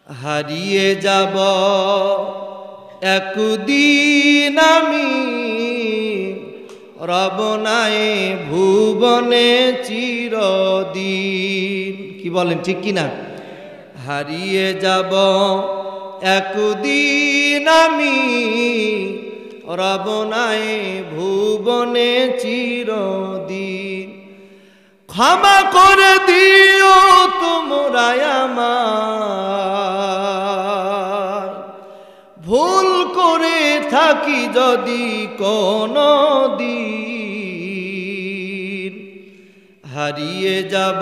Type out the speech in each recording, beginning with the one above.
হারিয়ে যাব একদিন আমি রব নাই ভুবনে চিরদিন। কি বলেন, ঠিক কিনা? হারিয়ে যাব একদিন আমি রব নাই ভুবনে চিরদিন। ক্ষমা করে দিও তোমরা আমায়, ভুল করে থাকি যদি কোনো দিন। হারিয়ে যাব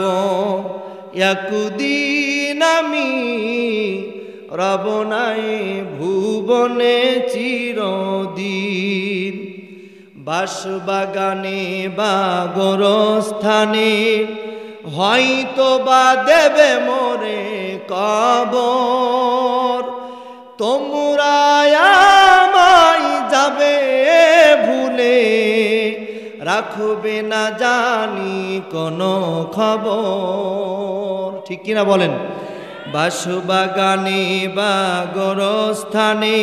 একদিন আমি রব নাই ভুবনে চিরদিন। বাঁশবাগানে বা গোরস্থানে হয়তো বা দেবে মোরে কবর। তোমরা আমায় যাবে ভুলে, রাখবে না জানি কোনো খবর। ঠিক কিনা বলেন? বাঁশবাগানে বা গোরস্থানে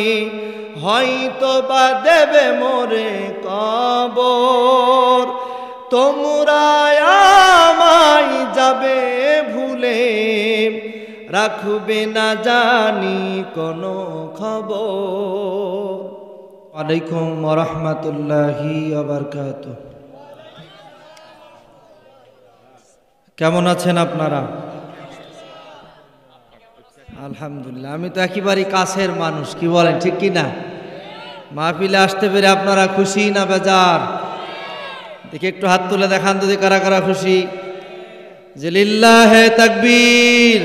হয়তো বা দেবে মোরে কবর। তোমরা আমায় যাবে ভুলে, রাখবে না জানি কোনো খবর। আলাইকুম ওয়া রাহমাতুল্লাহি ওয়া বারাকাতুহু। কেমন আছেন আপনারা? আলহামদুলিল্লাহ। আমি তো একেবারেই কাছের মানুষ, কি বলেন, ঠিক কি না? মাহফিলে আসতে পেরে আপনারা খুশি না বেজার? দেখি একটু হাত তুলে দেখান তো কারা কারা খুশি। যে লিল্লাহে তাকবীর।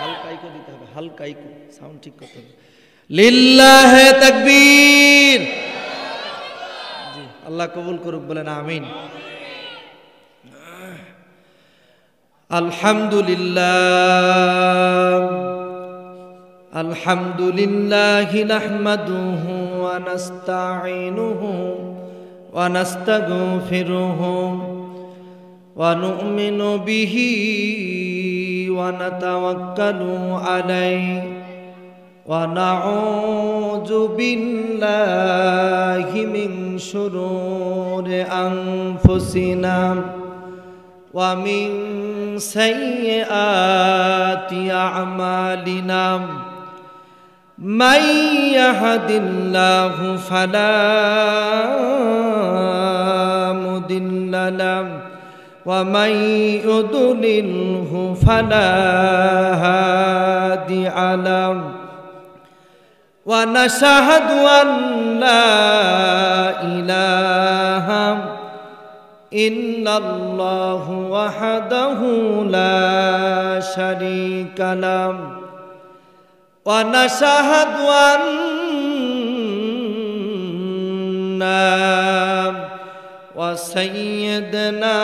হালকাইকো দিতে হবে, হালকাইকো সাউন্ড ঠিক করতে হবে। লিল্লাহে তাকবীর। জি, আল্লাহ কবুল করুক, বলেন আমিন। আলহামদুলিল্লাহ আলহামদুলিল্লাহি নাহমাদুহু ওয়া নাস্তাঈনুহু ওয়া নাস্তাগফিরুহু ওয়া নু'মিনু বিহি ওয়া নাতাওয়াক্কালু আলাইহি ওয়া নাউযু বিল্লাহি মিন শুরুরি আনফুসিনা ওয়া মিন সাইয়্যাতি আ'মালিনা। মান ইয়াহদিল্লাহু ফালা মুদিল্লা লাহু ওয়া মান ইউদ্লিলহু ফালা হাদিয়া লাহু। ওয়া নাশহাদু আন লা ইলাহা ইল্লাল্লাহু ওয়াহদাহু লা শারীকা লাহু ওয়া নাশহাদু আন্না ওয়া সাইয়্যিদানা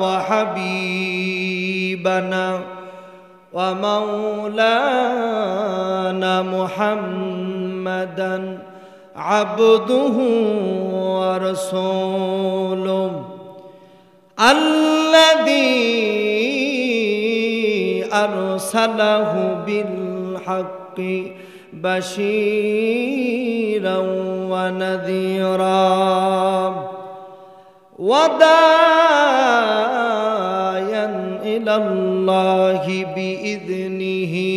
ওয়া হাবিবানা ওয়া মাওলানা মুহাম্মাদান আবদুহু ওয়া রাসূলুহু আল্লাযী আরসালাহু বিল হাক্কি বাশীরান ওয়া নাযীরা ওয়া দা'iয়ান ইলাল্লাহি বিইذনিহি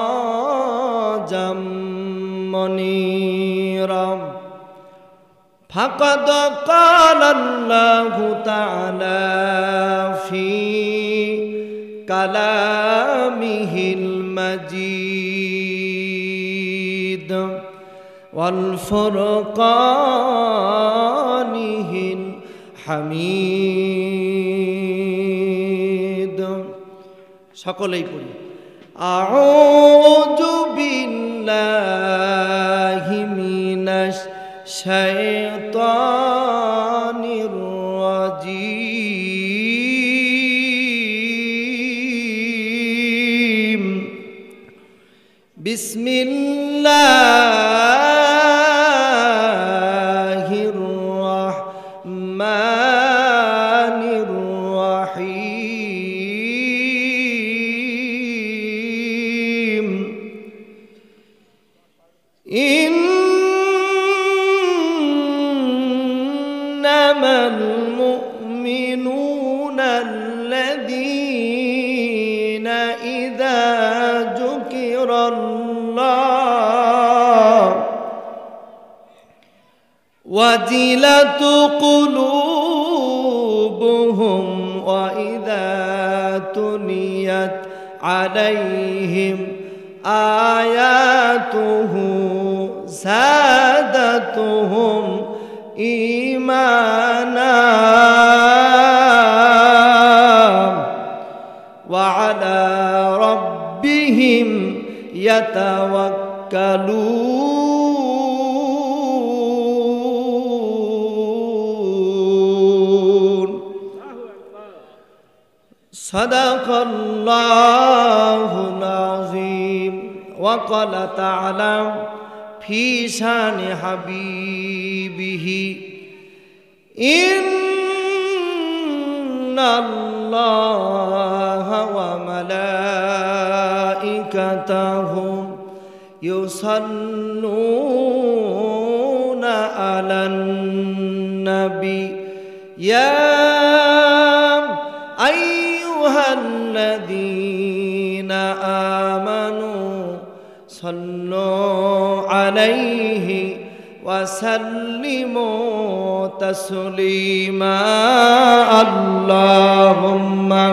وسراجا منيرا فقد قال الله تعالى في كلامه المجيد والفرقانه الحميد। সকলেই পড়ি আউযু বিল্লাহি মিনাশ শাইতানির রাজীম। বিসমিল্লাহির রাহমানির রাহিম। ইন্নামাল মুমিনুনা আল্লাযীনা ইযা যুকিরাল্লাহ ওয়াজিলাত কুলুবুহুম ওয়া ইযা তুলিয়াত আলাইহিম আয়াতুহু যাদাতুহুম ঈমানা ওয়া আলা রাব্বিহিম ইয়াতাওয়াক্কালুন। সাদাকাল্লাহুল আযীম। ওয়া ক্বালা তাআলা ফি শানি হাবিবিহি ইন্নাল্লাহা ওয়া মালাইকাতাহু ইউসাল্লুনা আলান নাবী ইয়া আইয়ুহাল্লাযীনা আমানু সাল্লু আলাইহি ওয়া সাল্লিমু তাসলিমা। আল্লাহুম্মা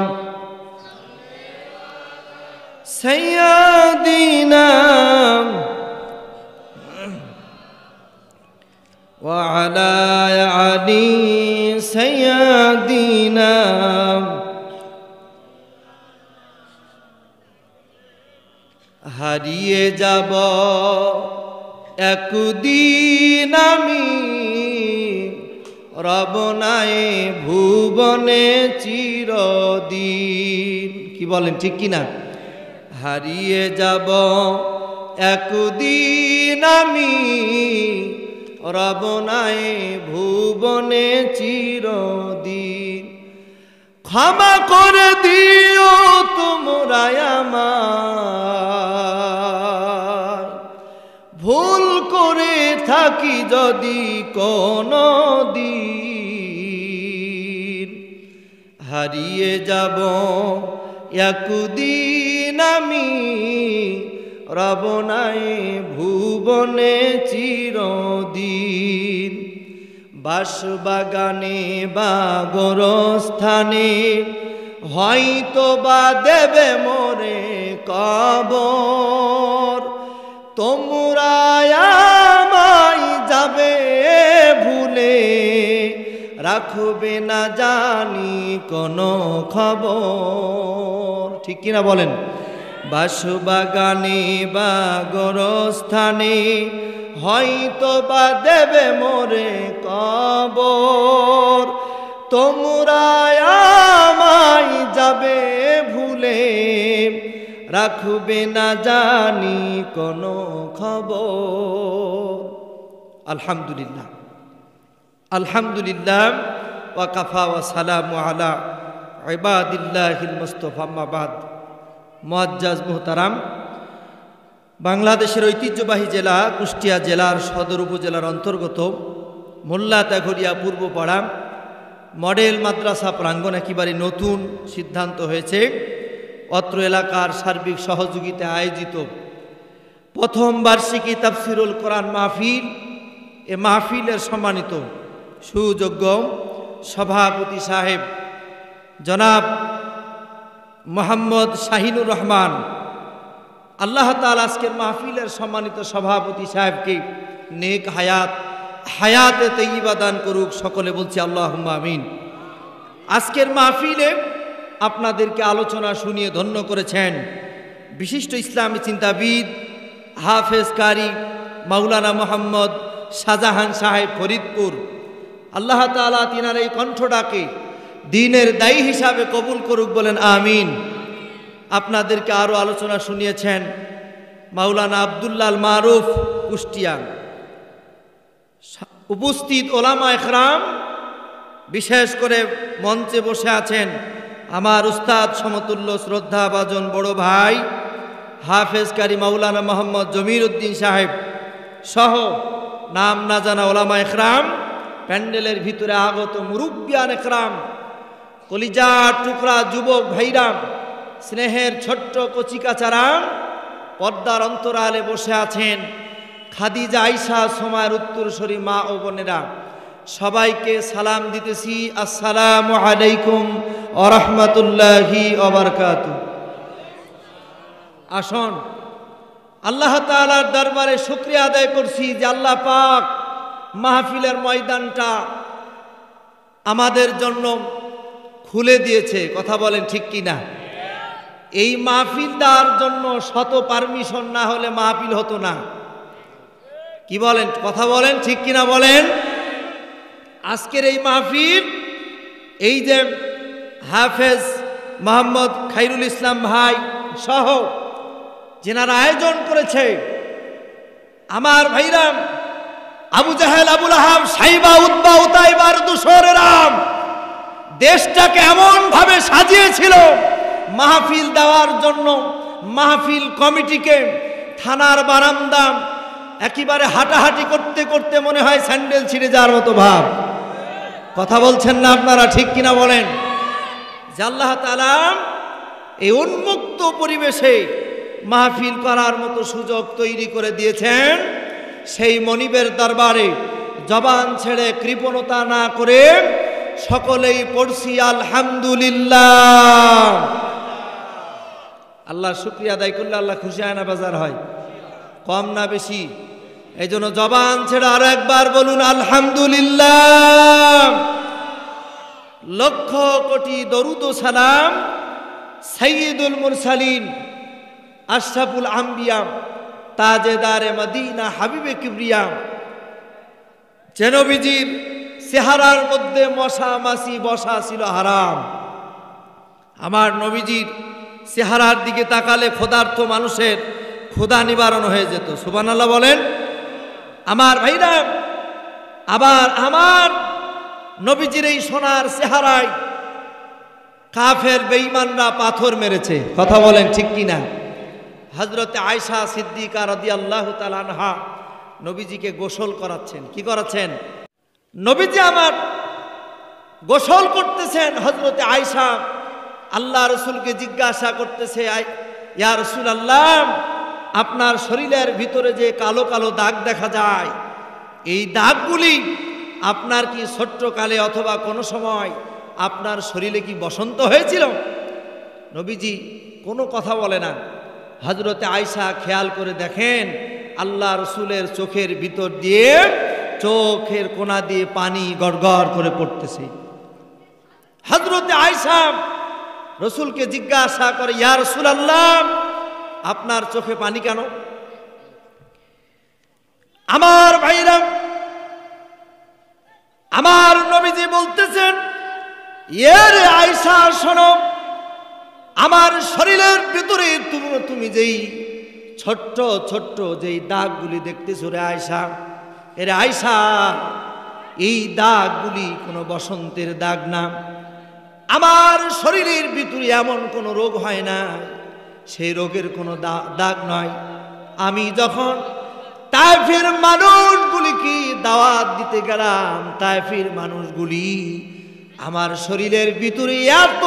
সাইয়্যিদিনা ওয়া আলা আলি সাইয়্যিদিনা। হারিয়ে যাব একদিন আমি রবনায়ে ভুবনে চিরদিন। কি বলেন ঠিক কিনা? হারিয়ে যাব একদিন আমি রবনায়ে ভুবনে চিরদিন। ক্ষমা করে দিও তোমরা আমায়, ভুল করে থাকি যদি কোনো দিন। হারিয়ে যাব একদিন আমি রবনায়ে ভুবনে চিরদিন। বাঁশবাগানে বা গোরস্থানে হয়তো বা দেবে মোরে কবর। তোমরা আমায় যাবে ভুলে, রাখবে না জানি কোনো খবর। ঠিক কিনা বলেন? বাঁশবাগানে বা গোরস্থানে হয়তো বা দেবে মোরে কবর। তোমরা আমায় যাবে ভুলে, রাখবে না জানি কোনো খবর। আলহামদুলিল্লাহ আলহামদুলিল্লাহ ওয়া কাফা ওয়া সালামু আলা ইবাদিল্লাহিল মুস্তাফা। আম্মা বাদ। মুআজ্জাজ মুহতারাম, বাংলাদেশের ঐতিহ্যবাহী জেলা কুষ্টিয়া জেলার সদর উপজেলার অন্তর্গত মোল্লা তেঘরিয়া পূর্বপাড়া মডেল মাদ্রাসা প্রাঙ্গণ একেবারে নতুন সিদ্ধান্ত হয়েছে অত্র এলাকার সার্বিক সহযোগিতায় আয়োজিত প্রথম বার্ষিকী তাফসিরুল কোরআন মাহফিল। এ মাহফিলের সম্মানিত সুযোগ্য সভাপতি সাহেব জনাব মোহাম্মদ শাহিনুর রহমান, আল্লাহ তাআলা আজকের মাহফিলের সম্মানিত সভাপতি সাহেবকে নেক হায়াতে তৈয়বা দান করুক। সকলে বলছি আল্লাহুম্মা আমিন। আজকের মাহফিলে আপনাদেরকে আলোচনা শুনিয়ে ধন্য করেছেন বিশিষ্ট ইসলামী চিন্তাবিদ হাফেজ কারি মাওলানা মোহাম্মদ শাহজাহান সাহেব ফরিদপুর। আল্লাহ তাআলা তিনার এই কণ্ঠটাকে দ্বীনের দায়ী হিসাবে কবুল করুক, বলেন আমিন। আপনাদেরকে আরও আলোচনা শুনিয়েছেন মাওলানা আব্দুল্লাহ আল মারুফ কুষ্টিয়া। উপস্থিত ওলামা ইকরাম, বিশেষ করে মঞ্চে বসে আছেন আমার উস্তাদ সমতুল্য শ্রদ্ধাভাজন বড় ভাই হাফেজ কারি মাওলানা মোহাম্মদ জমির উদ্দিন সাহেব, সহ নাম না জানা ওলামা একরাম, প্যান্ডেলের ভিতরে আগত মুরুব্বিয়ান একরাম, কলিজার টুকরা যুবক ভাইরাম, স্নেহের ছোট্ট কচিকাচারা, পর্দার অন্তরালে বসে আছেন খাদিজা, আয়েশা, সোমায়ের উত্তরসূরি মা ও বোনেরা, সবাইকে সালাম দিতেছি, আসসালামু আলাইকুম ওয়া রাহমাতুল্লাহি ওয়া বারাকাতুহু। আসুন আল্লাহ তাআলার দরবারে শুকরিয়া আদায় করছি যে আল্লাহ পাক মাহফিলের ময়দানটা আমাদের জন্য খুলে দিয়েছে। কথা বলেন ঠিক কি না? এই মাহফিল দেওয়ার জন্য শত পারমিশন না হলে মাহফিল হতো না। কি বলেন? কথা বলেন ঠিক কি না বলেন? আজকের এই মাহফিল, এই যে হাফেজ মোহাম্মদ খায়রুল ইসলাম ভাই সহ যেনারা আয়োজন করেছে, আমার ভাইরাম আবু জাহেল, আবু লাহাব, সাইবা, উতবা, উতাইবার দোসরেরাম দেশটাকে এমন ভাবে সাজিয়েছিল মাহফিল দেওয়ার জন্য। মাহফিল কমিটিকে থানার বারান্দা একেবারে হাঁটাহাঁটি করতে করতে মনে হয় স্যান্ডেল ছিঁড়ে যাওয়ার মতো ভাব। কথা বলছেন না আপনারা ঠিক কিনা বলেন? যে আল্লাহ তাআলা এই উন্মুক্ত পরিবেশে মাহফিল করার মতো সুযোগ তৈরি করে দিয়েছেন, সেই মনিবের দরবারে জবান ছেড়ে কৃপণতা না করে সকলেই পড়ছি আলহামদুলিল্লাহ। আল্লাহর শুকরিয়া আদায় করলে আল্লাহ খুশি হয় না বেজার হয়? কম না বেশি? এই জন্য জবান ছেড়ে আরো একবার বলুন আলহামদুলিল্লাহ। লক্ষ কোটি দরুদ ও সালাম সাইয়্যিদুল মুরসালিন, আশরাফুল আম্বিয়া, তাজেদারে মদিনা, হাবিবে কিবরিয়া, যে নবীজির চেহারার মধ্যে মশা মাছি বসা ছিল হারাম। আমার নবীজির চেহারার দিকে তাকালে ক্ষুধার্ত মানুষের ক্ষুধা নিবারণ হয়ে যেত। সুবহানাল্লাহ বলেন। আমার ভাইরা, আবার আমার নবীজির এই সোনার চেহারায় কাফের বেঈমানরা পাথর মেরেছে। কথা বলেন ঠিক কিনা? হযরতে আয়েশা সিদ্দিকা রাদিয়াল্লাহু তাআলা আনহা নবীজিকে গোসল করাচ্ছেন। কি করাচ্ছেন? নবীজি আমার গোসল করতেছেন। হযরতে আয়েশা আল্লাহ রাসূলকে জিজ্ঞাসা করতেছে, ইয়া রাসূলুল্লাহ, আপনার শরীরের ভিতরে যে কালো কালো দাগ দেখা যায়, এই দাগগুলি আপনার কি ছোট্টকালে অথবা কোনো সময় আপনার শরীরে কি বসন্ত হয়েছিল? নবীজি কোনো কথা বলে না। হযরতে আয়েশা খেয়াল করে দেখেন আল্লাহ রসুলের চোখের ভিতর দিয়ে, চোখের কোনা দিয়ে পানি গড়গড় করে পড়তেছে। হযরতে আয়েশা রসুলকে জিজ্ঞাসা করে, ইয়া রাসূলুল্লাহ, আপনার চোখে পানি কেন? আমার ভাইরা, আমার নবীজি বলতেছেন, এর আয়েশা শোনো, আমার শরীরের ভিতরে তুমি যেই ছোট্ট ছোট্ট যেই দাগগুলি দেখতেছো রে আয়েশা, এর আয়েশা, এই দাগগুলি কোনো বসন্তের দাগ না। আমার শরীরের ভিতরে এমন কোনো রোগ হয় না, সেই রোগের কোনো দাগ নয়। আমি যখন তায়েফের মানুষগুলিকে দাওয়াত দিতে গেলাম, তায়েফের মানুষগুলি আমার শরীরের ভিতরে এত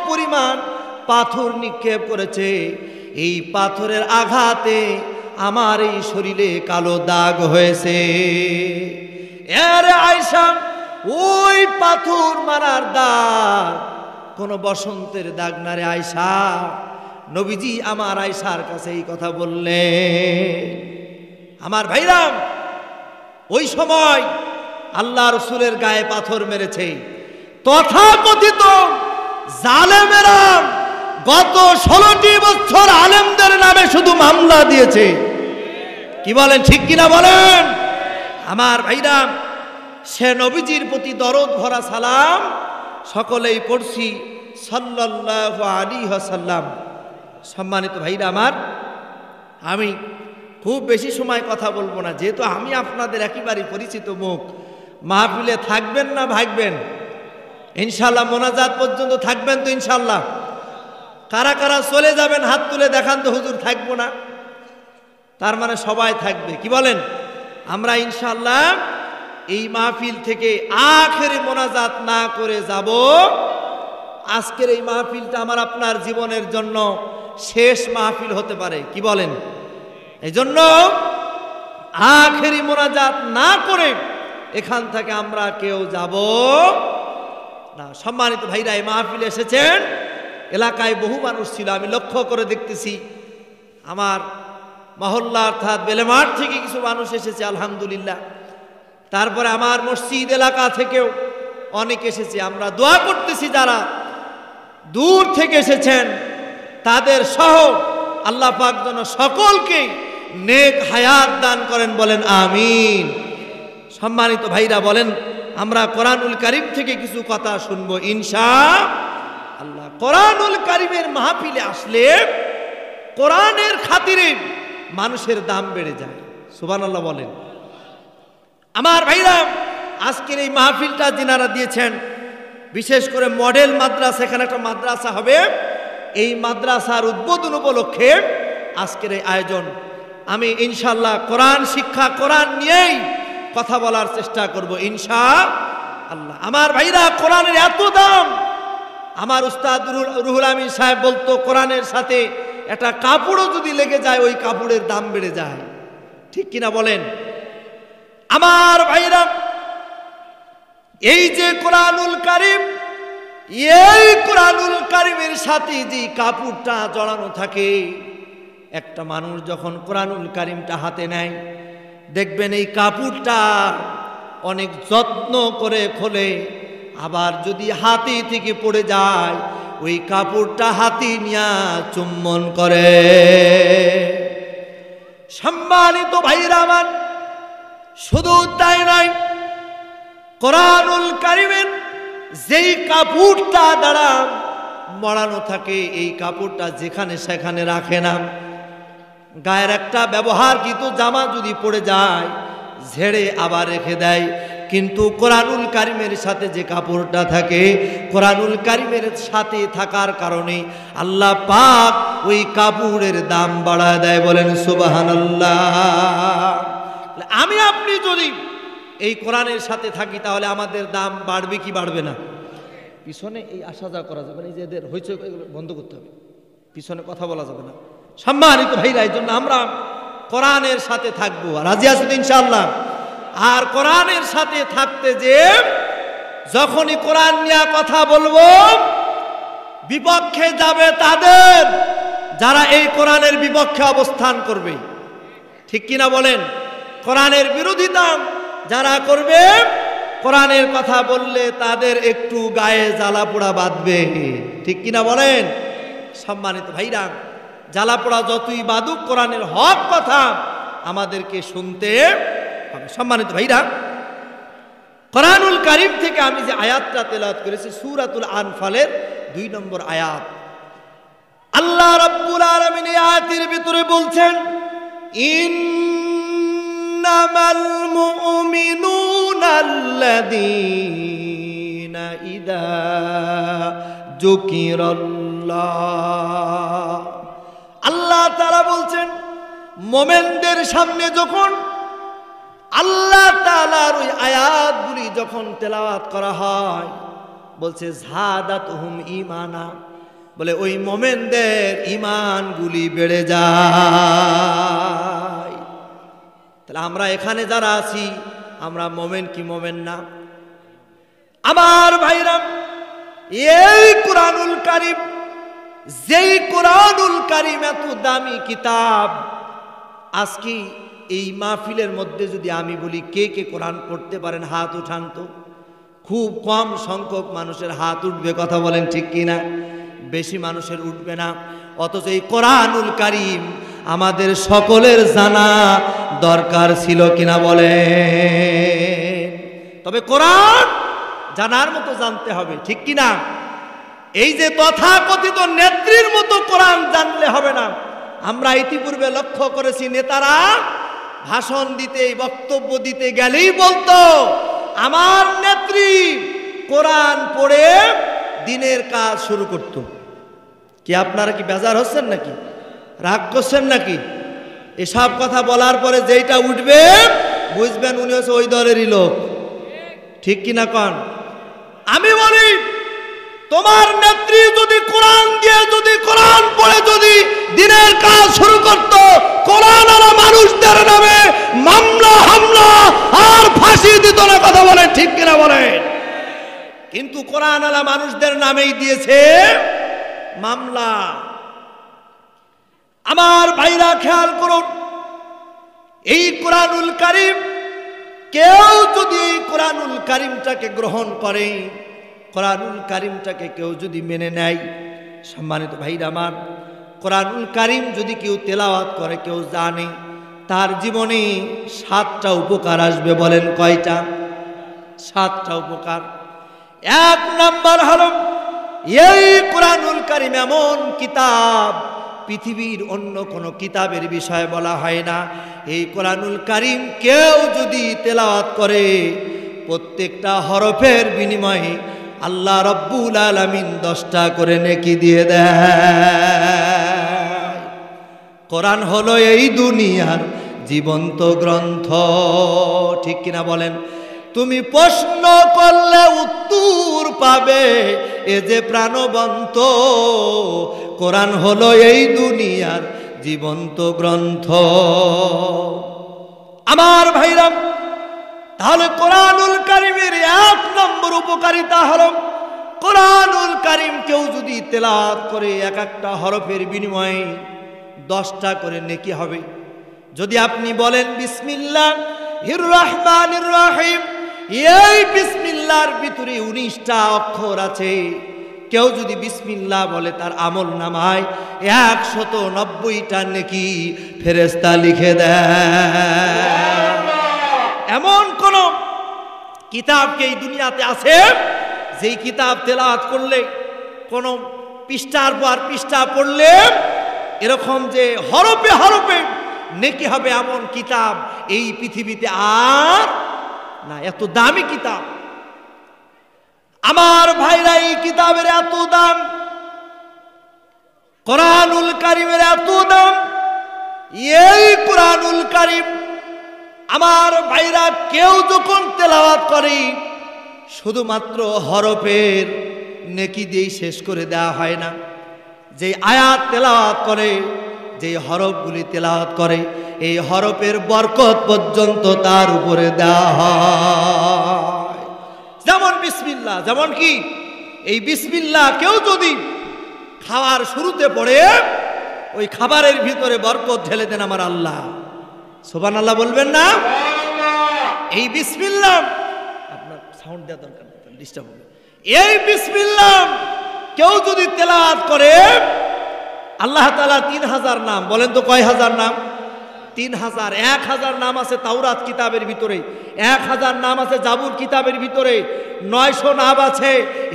পরিমাণ পাথর নিক্ষেপ করেছে, এই পাথরের আঘাতে আমার এই শরীরে কালো দাগ হয়েছে। এর আয়েশা, ওই পাথর মারার দাগ কোনো বসন্তের দাগ না রে আয়েশা। নবীজি আমার আয়েশার কাছে এই কথা বললেন। আমার ভাইরাম, ওই সময় আল্লাহ রসুলের গায়ে পাথর মেরেছে তথাকথিত জালেমেরা। গত 16টি বছর আলেমদের নামে শুধু মামলা দিয়েছে। কি বলেন ঠিক কিনা বলেন? আমার ভাইরাম, সে নবীজির প্রতি দরদ ভরা সালাম সকলেই পড়ছি সাল্লাল্লাহু আলাইহি ওয়াসাল্লাম। সম্মানিত ভাইরা আমার, আমি খুব বেশি সময় কথা বলবো না, যেহেতু আমি আপনাদের একেবারেই পরিচিত মুখ। মাহফিলে থাকবেন না ভাগবেন? ইনশাল্লাহ মোনাজাত পর্যন্ত থাকবেন তো ইনশাল্লাহ? কারা কারা চলে যাবেন হাত তুলে দেখান তো, হুজুর থাকবো না। তার মানে সবাই থাকবে। কি বলেন? আমরা ইনশাআল্লাহ এই মাহফিল থেকে আখেরি মোনাজাত না করে যাব। আজকের এই মাহফিলটা আমার আপনার জীবনের জন্য শেষ মাহফিল হতে পারে, কি বলেন? এই জন্য আখেরি মোনাজাত না করে এখান থেকে আমরা কেউ যাব না। সম্মানিত ভাইরা, এই মাহফিলে এসেছেন, এলাকায় বহু মানুষ ছিল, আমি লক্ষ্য করে দেখতেছি। আমার মহল্লা অর্থাৎ বেলেমাঠ থেকে কিছু মানুষ এসেছে, আলহামদুলিল্লাহ। তারপরে আমার মসজিদ এলাকা থেকেও অনেক এসেছে। আমরা দোয়া করতেছি যারা দূর থেকে এসেছেন তাদের সহ আল্লাহ পাক যেন সকলকে নেক হায়াত দান করেন, বলেন আমিন। সম্মানিত ভাইরা, বলেন আমরা কোরআনুল কারীম থেকে কিছু কথা শুনবো ইনশাআল্লাহ। কোরআনুল কারীমের মাহফিলে আসলে কোরআনের খাতিরে মানুষের দাম বেড়ে যায়, সুবহানাল্লাহ বলেন। আমার ভাইরা, আজকের এই মাহফিলটা যিনারা দিয়েছেন, বিশেষ করে মডেল মাদ্রাসা, এখানে একটা মাদ্রাসা হবে, এই মাদ্রাসার উদ্বোধন উপলক্ষে আজকের এই আয়োজন। আমি ইনশাআল্লাহ কোরআন শিক্ষা, কোরআন নিয়েই কথা বলার চেষ্টা করব ইনশাআল্লাহ। আমার ভাইরা, কোরআনের এত দাম, আমার উস্তাদ রুহুল আমিন সাহেব বলতো কোরআনের সাথে একটা কাপড়ও যদি লেগে যায় ওই কাপড়ের দাম বেড়ে যায়, ঠিক কিনা বলেন? আমার ভাইরা, এই যে কোরআনুল কারীম, এই কোরআনুল কারীমের সাথে যে কাপড়টা জড়ানো থাকে, একটা মানুষ যখন কোরআনুল কারীমটা হাতে নেয়, দেখবেন এই কাপড়টা অনেক যত্ন করে খোলে। আবার যদি হাতি থেকে পড়ে যায়, ওই কাপড়টা হাতি নিয়া চুম্বন করে। সম্মানিত ভাইরা আমার, শুধু তাই নয়, কোরআনুল কারীমের যেই কাপড়টা দ্বারা মড়ানো থাকে, এই কাপড়টা যেখানে সেখানে রাখে না। গায়ের একটা ব্যবহারকৃত জামা যদি পড়ে যায়, ঝেড়ে আবার রেখে দেয়। কিন্তু কোরআনুল কারীমের সাথে যে কাপড়টা থাকে, কোরআনুল কারীমের সাথে থাকার কারণে আল্লাহ পাক ওই কাপড়ের দাম বাড়ায় দেয়, বলেন সুবহানাল্লাহ। আমি আপনি যদি এই কোরআনের সাথে থাকি তাহলে আমাদের দাম বাড়বে কি বাড়বে না? পিছনে এই আসা যাওয়া করা যাবে না, এই যে এদের হইচই বন্ধ করতে হবে, পিছনে কথা বলা যাবে না। সম্মানিত ভাইরা, এই জন্য আমরা কোরআনের সাথে থাকবো, রাজি আছেন ইনশাআল্লাহ? আর কোরআনের সাথে থাকতে যে যখনই কোরআন নিয়ে কথা বলবো, বিপক্ষে যাবে তাদের যারা এই কোরআনের বিপক্ষে অবস্থান করবে, ঠিক কিনা বলেন? কোরআনের বিরোধিতা যারা করবে, কোরআনের কথা বললে তাদের একটু গায়ে জ্বালা পোড়া বাঁধবে, ঠিক কিনা বলেন? সম্মানিত ভাইরা, জ্বালা পোড়া যতই বাদুক, কোরআনের হক কথা আমাদেরকে শুনতে হবে। সম্মানিত ভাইরা, কোরআনুল কারীম থেকে আমি যে আয়াতটা তেলাওয়াত করেছি, সূরাতুল আনফালের 2 নম্বর আয়াত, আল্লাহ রাব্বুল আলামিন এই আয়াতের ভিতরে বলছেন, ইন্নামাল মুমিনুনা আল্লাযীনা ইযা যুকিরাল্লাহ। আল্লাহ তাআলা বলছেন, মুমিনদের সামনে যখন আল্লাহ তাআলার ওই আয়াতগুলি যখন তেলাওয়াত করা হয়, বলছে যাদাতুহুম ঈমানা, বলে ওই মুমিনদের ঈমানগুলি বেড়ে যায়। তাহলে আমরা এখানে যারা আছি, আমরা মুমিন কি মুমিন না? আমার ভাইরা, এই কোরআনুল কারীম, যেই কোরআনুল কারীম এত দামি কিতাব, আজকে এই মাহফিলের মধ্যে যদি আমি বলি কে কে কোরআন পড়তে পারেন, হাত উঠান তো। খুব কম সংখ্যক মানুষের হাত উঠবে, কথা বলেন ঠিক কিনা? বেশি মানুষের উঠবে না। অথচ এই কোরআনুল কারীম আমাদের সকলের জানা দরকার ছিল কিনা বলেন? তবে কোরআন জানার মতো জানতে হবে, ঠিক কিনা? এই যে তথাকথিত নেত্রীর মতো কোরআন জানলে হবে না। আমরা ইতিপূর্বে লক্ষ্য করেছি, নেতারা ভাষণ দিতে, বক্তব্য দিতে গেলেই বলতো, আমার নেত্রী কোরআন পড়ে দিনের কাজ শুরু করত। কি আপনারা কি বেজার হচ্ছেন নাকি? রাগ করছেন নাকি? এসব কথা বলার পরে যেইটা উঠবে, বুঝবেন উনি হচ্ছে ওই দলেরই লোক। ঠিক কিনা কন? আমি বলি তোমার নেত্রী যদি কোরআন দিয়ে, যদি কোরআন পড়ে যদি দিনের কাজ শুরু করত, কোরআন আলা মানুষদের নামে মামলা হামলা আর ফাঁসি দিত না। কথা বলেন ঠিক কিনা বলেন? কিন্তু কোরআন আলা মানুষদের নামেই দিয়েছে মামলা। আমার ভাইরা খেয়াল করুন, এই কোরআনুল কারীম কেউ যদি এই কোরআনুল কারীমটাকে গ্রহণ করে, কোরআনুল কারীমটাকে কেউ যদি মেনে নেয়, সম্মানিত ভাইরা আমার, কোরআনুল কারীম যদি কেউ তেলাওয়াত করে, কেউ জানে, তার জীবনে 7টা উপকার আসবে। বলেন কয়টা? 7টা উপকার। 1 নাম্বার হলো এই কোরআনুল কারীম এমন কিতাব, পৃথিবীর অন্য কোনো কিতাবের বিষয়ে বলা হয় না। এই কোরআনুল কারীম কেউ যদি তেলাওয়াত করে, প্রত্যেকটা হরফের বিনিময়ে আল্লাহ রব্বুল আলামিন 10টা করে নেকি দিয়ে দেয়। কোরআন হলো এই দুনিয়ার জীবন্ত গ্রন্থ। ঠিক কিনা বলেন? তুমি প্রশ্ন করলে উত্তর পাবে, এ যে প্রাণবন্ত। কোরআন হলো এই দুনিয়ার জীবন্ত গ্রন্থ। আমার ভাইরা, তাহলে কোরআনুল কারীমের 1 নম্বর উপকারিতা হলো, কোরআনুল কারীম কেউ যদি তেলাওয়াত করে, এক একটা হরফের বিনিময়ে 10টা করে নেকি হবে। যদি আপনি বলেন বিসমিল্লাহির রহমানির রহিম, এই বিসমিল্লাহর ভিতরে 19টা অক্ষর আছে। কেউ যদি বিসমিল্লাহ বলে, তার আমল নামায় 190টা নেকি ফেরেশতা লিখে দেয়। এমন কোন কিতাব কি এই দুনিয়াতে আছে যেই কিতাব তেলাওয়াত করলে, কোন পৃষ্ঠার পর পৃষ্ঠা পড়লে এরকম যে হরফে হরফে নেকি হবে, এমন কিতাব এই পৃথিবীতে আর না। এত দামি কিতাব। আমার ভাইরা, এই কিতাবের এত দাম, কোরআনুল কারীমের এত দাম। এই কোরআনুল কারীম আমার ভাইরা কেউ যখন তেলাওয়াত করে, শুধুমাত্র হরফের নেকি দিয়েই শেষ করে দেওয়া হয় না। যে আয়াত তেলাওয়াত করে, যে হরফগুলি তেলাওয়াত করে, এই হরফের বরকত পর্যন্ত তার উপরে দেওয়া হয়। যেমন বিসমিল্লাহ, যেমন কি এই বিসমিল্লাহ কেউ যদি খাওয়ার শুরুতে পড়ে, ওই খাবারের ভিতরে বরকত ঢেলে দেন আমার আল্লাহ। সুবহানাল্লাহ বলবেন না? এই বিসমিল্লাহ, আপনার সাউন্ড দেওয়া দরকার, ডিস্টার্ব হবে। এই বিসমিল্লাহ কেউ যদি তেলাওয়াত করে, আল্লাহ তাআলা 3000 নাম, বলেন তো কয় হাজার নাম? 3000। 1000 নাম আছে তাওরাত কিতাবের ভিতরে, 1000 নাম আছে জাবুর কিতাবের ভিতরে, 900 নাম আছে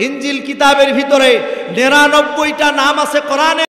ইনজিল কিতাবের ভিতরে, 99টা নাম আছে কোরআনে।